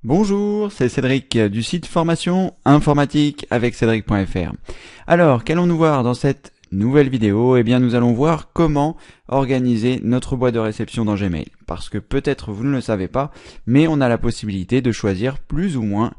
Bonjour, c'est Cédric du site formation informatique avec Cédric.fr. Alors, qu'allons-nous voir dans cette nouvelle vidéo? Eh bien, nous allons voir comment organiser notre boîte de réception dans Gmail. Parce que peut-être vous ne le savez pas, mais on a la possibilité de choisir plus ou moins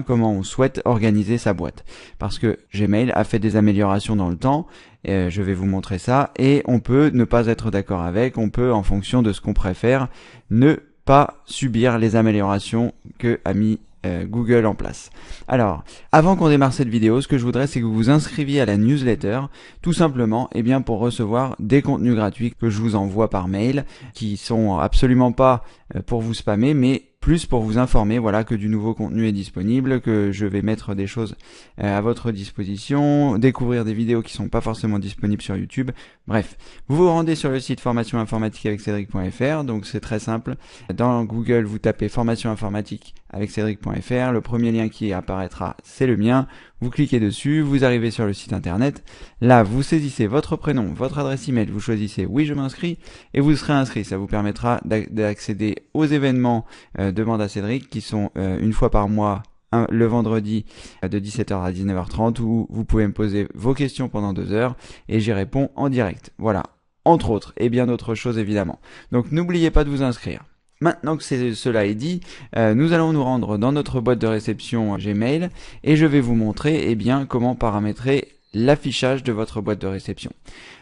comment on souhaite organiser sa boîte. Parce que Gmail a fait des améliorations dans le temps, je vais vous montrer ça, et on peut ne pas être d'accord avec, on peut en fonction de ce qu'on préfère, ne pas subir les améliorations que a mis Google en place. Alors, avant qu'on démarre cette vidéo, ce que je voudrais, c'est que vous vous inscriviez à la newsletter, tout simplement, pour recevoir des contenus gratuits que je vous envoie par mail, qui sont absolument pas pour vous spammer, mais plus pour vous informer, voilà, que du nouveau contenu est disponible, que je vais mettre des choses à votre disposition, découvrir des vidéos qui sont pas forcément disponibles sur YouTube. Bref, vous vous rendez sur le site formation informatique avec Cédric.fr, donc c'est très simple. Dans Google, vous tapez formation informatique avec Cédric.fr, le premier lien qui apparaîtra, c'est le mien. Vous cliquez dessus, vous arrivez sur le site internet. Là, vous saisissez votre prénom, votre adresse email, vous choisissez oui, je m'inscris, et vous serez inscrit. Ça vous permettra d'accéder aux événements Demande à Cédric qui sont une fois par mois, le vendredi de 17h à 19h30, où vous pouvez me poser vos questions pendant 2 heures et j'y réponds en direct. Voilà, entre autres, et bien d'autres choses évidemment. Donc n'oubliez pas de vous inscrire. Maintenant que cela est dit, nous allons nous rendre dans notre boîte de réception Gmail et je vais vous montrer comment paramétrer l'affichage de votre boîte de réception.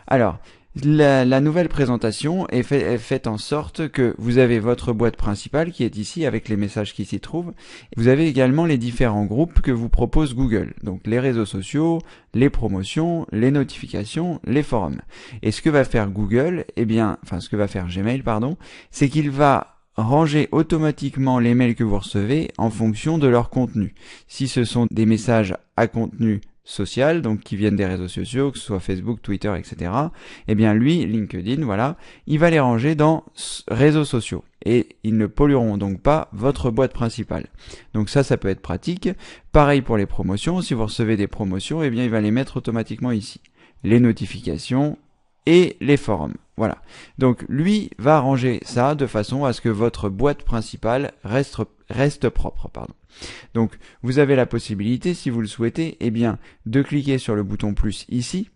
Alors, la nouvelle présentation est faite en sorte que vous avez votre boîte principale qui est ici avec les messages qui s'y trouvent. Vous avez également les différents groupes que vous propose Google, donc les réseaux sociaux, les promotions, les notifications, les forums. Et ce que va faire Google, ce que va faire Gmail, c'est qu'il va ranger automatiquement les mails que vous recevez en fonction de leur contenu. Si ce sont des messages à contenu social, donc qui viennent des réseaux sociaux, que ce soit Facebook, Twitter, etc. Lui, LinkedIn, voilà, il va les ranger dans réseaux sociaux. Et ils ne pollueront donc pas votre boîte principale. Donc ça peut être pratique. Pareil pour les promotions, si vous recevez des promotions, il va les mettre automatiquement ici. Les notifications et les forums. Voilà. Donc lui va ranger ça de façon à ce que votre boîte principale reste propre. Donc vous avez la possibilité, si vous le souhaitez, de cliquer sur le bouton plus ici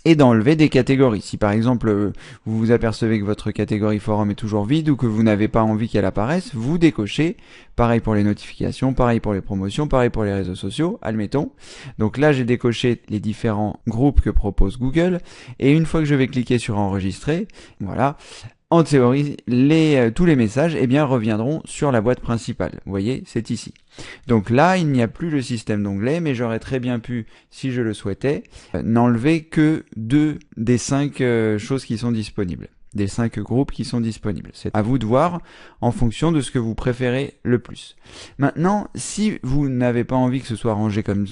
et d'enlever des catégories. Si par exemple vous vous apercevez que votre catégorie forum est toujours vide ou que vous n'avez pas envie qu'elle apparaisse, vous décochez. Pareil pour les notifications, pareil pour les promotions, pareil pour les réseaux sociaux, admettons. Donc là j'ai décoché les différents groupes que propose Google et une fois que je vais cliquer sur enregistrer, voilà, en théorie, tous les messages reviendront sur la boîte principale. Vous voyez, c'est ici. Donc là, il n'y a plus le système d'onglets, mais j'aurais très bien pu, si je le souhaitais, n'enlever que 2 des 5 choses qui sont disponibles. Des 5 groupes qui sont disponibles. C'est à vous de voir en fonction de ce que vous préférez le plus. Maintenant, si vous n'avez pas envie que ce soit rangé comme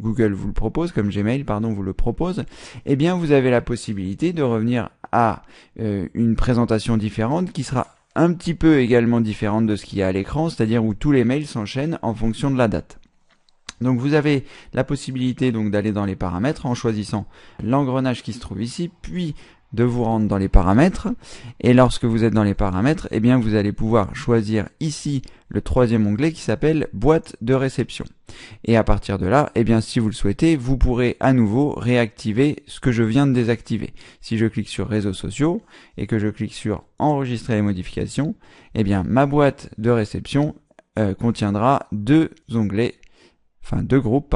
Google vous le propose, comme Gmail, vous le propose, vous avez la possibilité de revenir à une présentation différente qui sera un petit peu également différente de ce qu'il y a à l'écran, c'est-à-dire où tous les mails s'enchaînent en fonction de la date. Donc vous avez la possibilité d'aller dans les paramètres en choisissant l'engrenage qui se trouve ici, puis de vous rendre dans les paramètres, et lorsque vous êtes dans les paramètres, vous allez pouvoir choisir ici le 3e onglet qui s'appelle boîte de réception. Et à partir de là, si vous le souhaitez, vous pourrez à nouveau réactiver ce que je viens de désactiver. Si je clique sur réseaux sociaux et que je clique sur enregistrer les modifications, ma boîte de réception contiendra 2 groupes,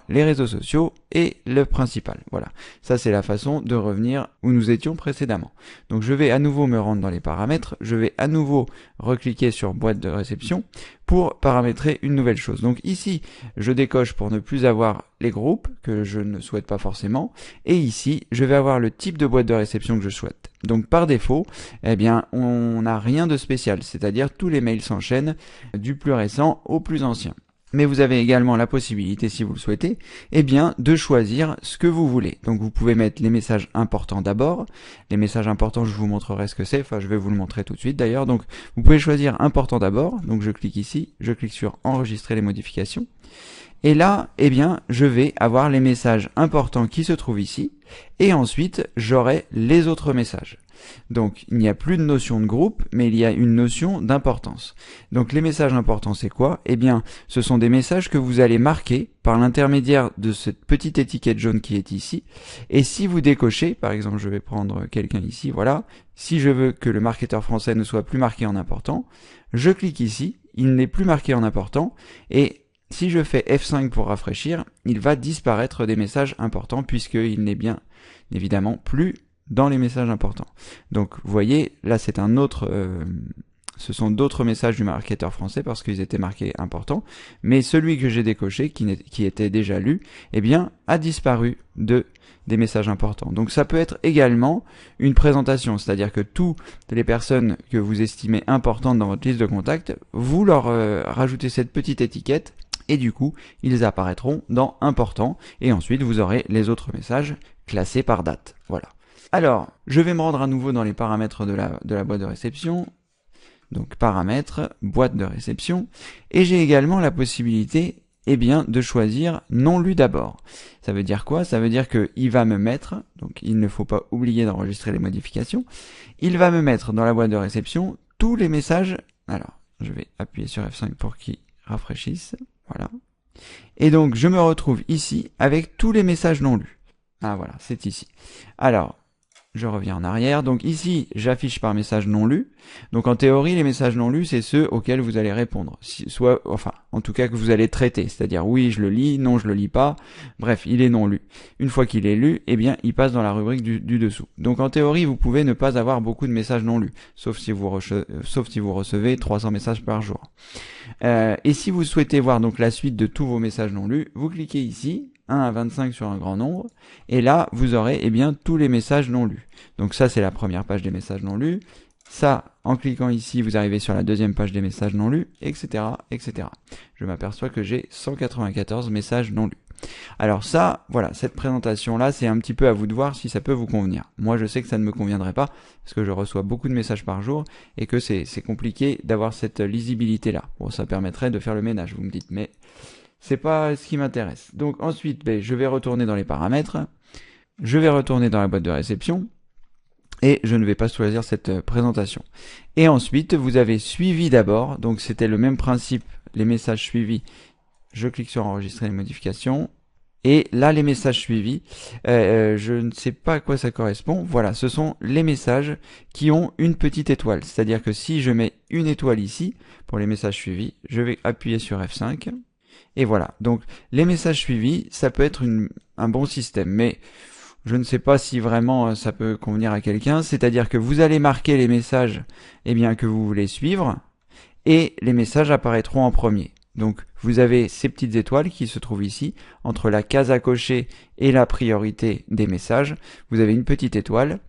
les réseaux sociaux et le principal. Voilà. Ça, c'est la façon de revenir où nous étions précédemment. Donc, je vais à nouveau me rendre dans les paramètres. Je vais à nouveau recliquer sur boîte de réception pour paramétrer une nouvelle chose. Donc, ici, je décoche pour ne plus avoir les groupes que je ne souhaite pas forcément. Et ici, je vais avoir le type de boîte de réception que je souhaite. Donc, par défaut, on n'a rien de spécial. C'est-à-dire, tous les mails s'enchaînent du plus récent au plus ancien. Mais vous avez également la possibilité, si vous le souhaitez, de choisir ce que vous voulez. Donc vous pouvez mettre les messages importants d'abord. Les messages importants, je vous montrerai ce que c'est. Je vais vous le montrer tout de suite d'ailleurs. Donc vous pouvez choisir important d'abord. Donc je clique ici, je clique sur enregistrer les modifications. Et là, je vais avoir les messages importants qui se trouvent ici. Et ensuite, j'aurai les autres messages. Donc il n'y a plus de notion de groupe, mais il y a une notion d'importance. Donc les messages importants, c'est quoi? Eh bien, ce sont des messages que vous allez marquer par l'intermédiaire de cette petite étiquette jaune qui est ici. Et si vous décochez, par exemple, je vais prendre quelqu'un ici, voilà. Si je veux que le marketeur français ne soit plus marqué en important, je clique ici, il n'est plus marqué en important, et si je fais F5 pour rafraîchir, il va disparaître des messages importants puisqu'il n'est bien évidemment plus dans les messages importants. Donc vous voyez, là c'est un autre, ce sont d'autres messages du marketeur français parce qu'ils étaient marqués importants, mais celui que j'ai décoché, qui était déjà lu, eh bien a disparu des messages importants. Donc ça peut être également une présentation, c'est-à-dire que toutes les personnes que vous estimez importantes dans votre liste de contacts, vous leur rajoutez cette petite étiquette, et du coup, ils apparaîtront dans important, et ensuite vous aurez les autres messages classés par date. Voilà. Alors, je vais me rendre à nouveau dans les paramètres de la boîte de réception. Donc paramètres, boîte de réception, et j'ai également la possibilité de choisir non lu d'abord. Ça veut dire quoi? Ça veut dire qu'il va me mettre, donc il ne faut pas oublier d'enregistrer les modifications, il va me mettre dans la boîte de réception tous les messages. Alors, je vais appuyer sur F5 pour qu'il rafraîchisse. Voilà. Et donc, je me retrouve ici avec tous les messages non lus. Ah voilà, c'est ici. Alors, je reviens en arrière. Donc ici, j'affiche par message non lu. Donc en théorie, les messages non lus, c'est ceux auxquels vous allez répondre. En tout cas que vous allez traiter. C'est-à-dire, oui, je le lis, non, je le lis pas. Bref, il est non lu. Une fois qu'il est lu, eh bien, il passe dans la rubrique du dessous. Donc en théorie, vous pouvez ne pas avoir beaucoup de messages non lus. Sauf si vous recevez 300 messages par jour. Et si vous souhaitez voir donc la suite de tous vos messages non lus, vous cliquez ici, 1 à 25 sur un grand nombre, et là, vous aurez tous les messages non lus. Donc ça, c'est la première page des messages non lus. Ça, en cliquant ici, vous arrivez sur la deuxième page des messages non lus, etc., etc. Je m'aperçois que j'ai 194 messages non lus. Alors ça, voilà, cette présentation-là, c'est un petit peu à vous de voir si ça peut vous convenir. Moi, je sais que ça ne me conviendrait pas, parce que je reçois beaucoup de messages par jour, et que c'est compliqué d'avoir cette lisibilité-là. Bon, ça permettrait de faire le ménage, vous me dites, mais c'est pas ce qui m'intéresse. Donc ensuite, je vais retourner dans les paramètres, je vais retourner dans la boîte de réception, et je ne vais pas choisir cette présentation. Et ensuite, vous avez suivi d'abord, donc c'était le même principe, les messages suivis. Je clique sur enregistrer les modifications, et là les messages suivis, je ne sais pas à quoi ça correspond. Voilà, ce sont les messages qui ont une petite étoile. C'est-à-dire que si je mets une étoile ici, pour les messages suivis, je vais appuyer sur F5, et voilà. Donc les messages suivis, ça peut être un bon système, mais je ne sais pas si vraiment ça peut convenir à quelqu'un. C'est-à-dire que vous allez marquer les messages que vous voulez suivre, et les messages apparaîtront en premier. Donc vous avez ces petites étoiles qui se trouvent ici, entre la case à cocher et la priorité des messages. Vous avez une petite étoile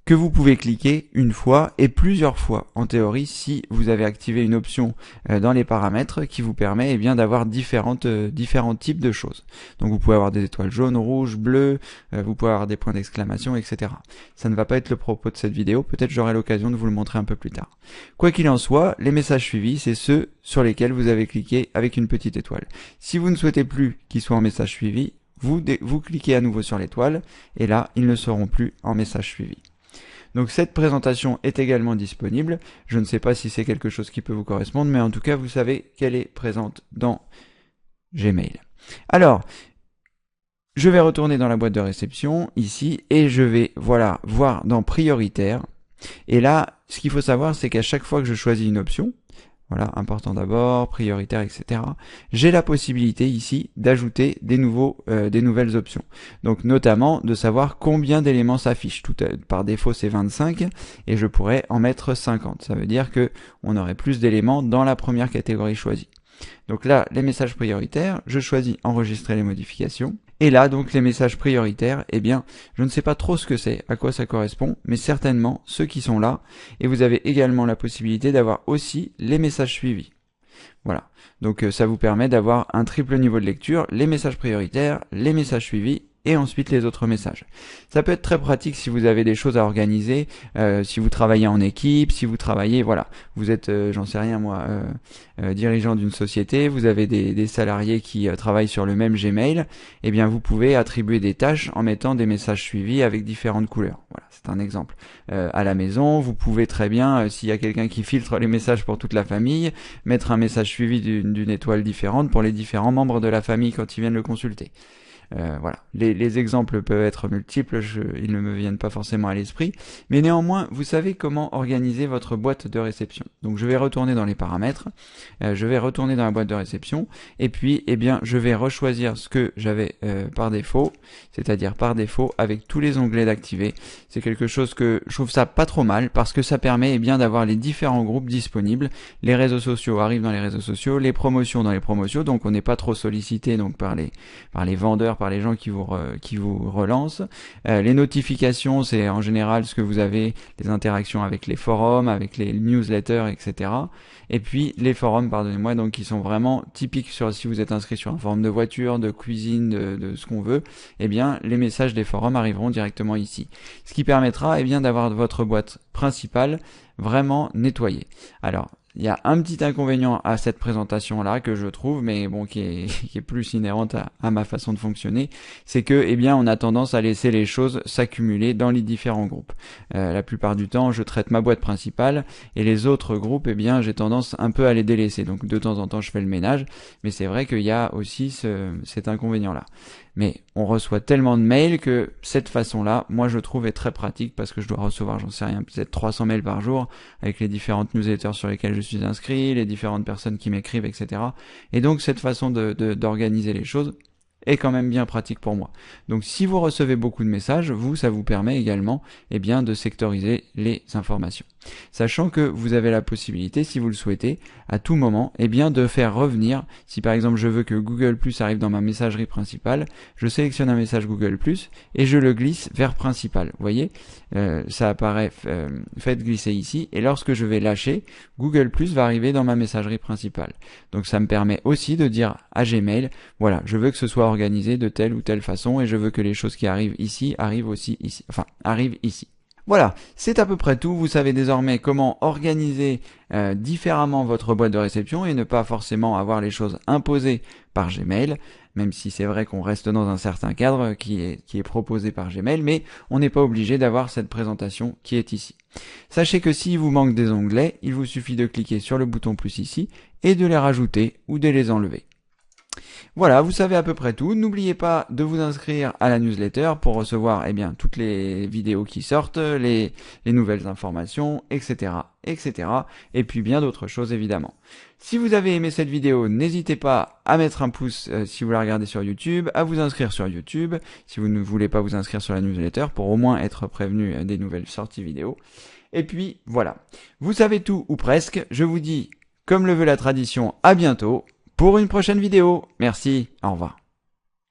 que vous pouvez cliquer une fois et plusieurs fois en théorie si vous avez activé une option dans les paramètres qui vous permet d'avoir différents types de choses. Donc vous pouvez avoir des étoiles jaunes, rouges, bleues, vous pouvez avoir des points d'exclamation, etc. Ça ne va pas être le propos de cette vidéo, peut-être j'aurai l'occasion de vous le montrer un peu plus tard. Quoi qu'il en soit, les messages suivis, c'est ceux sur lesquels vous avez cliqué avec une petite étoile. Si vous ne souhaitez plus qu'ils soient en message suivi, vous cliquez à nouveau sur l'étoile et là, ils ne seront plus en message suivi. Donc cette présentation est également disponible. Je ne sais pas si c'est quelque chose qui peut vous correspondre, mais en tout cas, vous savez qu'elle est présente dans Gmail. Alors, je vais retourner dans la boîte de réception, ici, et je vais voir dans prioritaire. Et là, ce qu'il faut savoir, c'est qu'à chaque fois que je choisis une option, voilà, important d'abord, prioritaire, etc. J'ai la possibilité ici d'ajouter des nouvelles options. Donc notamment de savoir combien d'éléments s'affichent. Par défaut c'est 25 et je pourrais en mettre 50. Ça veut dire que on aurait plus d'éléments dans la première catégorie choisie. Donc là, les messages prioritaires, je choisis enregistrer les modifications. Et là, donc, les messages prioritaires, je ne sais pas trop ce que c'est, à quoi ça correspond, mais certainement ceux qui sont là. Et vous avez également la possibilité d'avoir aussi les messages suivis. Voilà. Donc, ça vous permet d'avoir un triple niveau de lecture, les messages prioritaires, les messages suivis et ensuite les autres messages. Ça peut être très pratique si vous avez des choses à organiser, si vous travaillez en équipe, si vous travaillez, voilà, vous êtes, j'en sais rien moi, dirigeant d'une société, vous avez des salariés qui travaillent sur le même Gmail, eh bien vous pouvez attribuer des tâches en mettant des messages suivis avec différentes couleurs. Voilà, c'est un exemple. À la maison, vous pouvez très bien, s'il y a quelqu'un qui filtre les messages pour toute la famille, mettre un message suivi d'une étoile différente pour les différents membres de la famille quand ils viennent le consulter. Voilà, les exemples peuvent être multiples, ils ne me viennent pas forcément à l'esprit, mais néanmoins, vous savez comment organiser votre boîte de réception. Donc je vais retourner dans les paramètres, je vais retourner dans la boîte de réception, et puis, eh bien, je vais rechoisir ce que j'avais par défaut, c'est-à-dire par défaut avec tous les onglets d'activer. C'est quelque chose que je trouve ça pas trop mal, parce que ça permet, eh bien, d'avoir les différents groupes disponibles. Les réseaux sociaux arrivent dans les réseaux sociaux, les promotions dans les promotions, donc on n'est pas trop sollicité donc par les vendeurs, par les gens qui vous relancent. Les notifications, c'est en général ce que vous avez, les interactions avec les forums, avec les newsletters, etc. Et puis les forums, pardonnez-moi, donc qui sont vraiment typiques sur si vous êtes inscrit sur un forum de voiture, de cuisine, de ce qu'on veut, eh bien les messages des forums arriveront directement ici. Ce qui permettra, eh bien, d'avoir votre boîte principale vraiment nettoyée. Alors, il y a un petit inconvénient à cette présentation-là que je trouve, mais bon, qui est plus inhérente à ma façon de fonctionner, c'est que, eh bien, on a tendance à laisser les choses s'accumuler dans les différents groupes. La plupart du temps, je traite ma boîte principale et les autres groupes, eh bien, j'ai tendance un peu à les délaisser. Donc, de temps en temps, je fais le ménage, mais c'est vrai qu'il y a aussi cet inconvénient-là. Mais on reçoit tellement de mails que cette façon-là, moi je trouve est très pratique parce que je dois recevoir, j'en sais rien, peut-être 300 mails par jour avec les différentes newsletters sur lesquelles je suis inscrit, les différentes personnes qui m'écrivent, etc. Et donc cette façon d'organiser les choses est quand même bien pratique pour moi. Donc si vous recevez beaucoup de messages, ça vous permet également, eh bien, de sectoriser les informations. Sachant que vous avez la possibilité, si vous le souhaitez, à tout moment, eh bien, de faire revenir, si par exemple je veux que Google Plus arrive dans ma messagerie principale, je sélectionne un message Google Plus et je le glisse vers principal. Vous voyez, ça apparaît, faites glisser ici, et lorsque je vais lâcher, Google Plus va arriver dans ma messagerie principale. Donc ça me permet aussi de dire à Gmail, voilà, je veux que ce soit organisé de telle ou telle façon et je veux que les choses qui arrivent ici arrivent aussi ici, enfin arrivent ici. Voilà, c'est à peu près tout. Vous savez désormais comment organiser différemment votre boîte de réception et ne pas forcément avoir les choses imposées par Gmail, même si c'est vrai qu'on reste dans un certain cadre qui est proposé par Gmail, mais on n'est pas obligé d'avoir cette présentation qui est ici. Sachez que s'il vous manque des onglets, il vous suffit de cliquer sur le bouton plus ici et de les rajouter ou de les enlever. Voilà, vous savez à peu près tout. N'oubliez pas de vous inscrire à la newsletter pour recevoir toutes les vidéos qui sortent, les nouvelles informations, etc., etc. Et puis bien d'autres choses évidemment. Si vous avez aimé cette vidéo, n'hésitez pas à mettre un pouce si vous la regardez sur YouTube, à vous inscrire sur YouTube si vous ne voulez pas vous inscrire sur la newsletter pour au moins être prévenu des nouvelles sorties vidéo. Et puis voilà, vous savez tout ou presque. Je vous dis, comme le veut la tradition, à bientôt pour une prochaine vidéo. Merci, au revoir.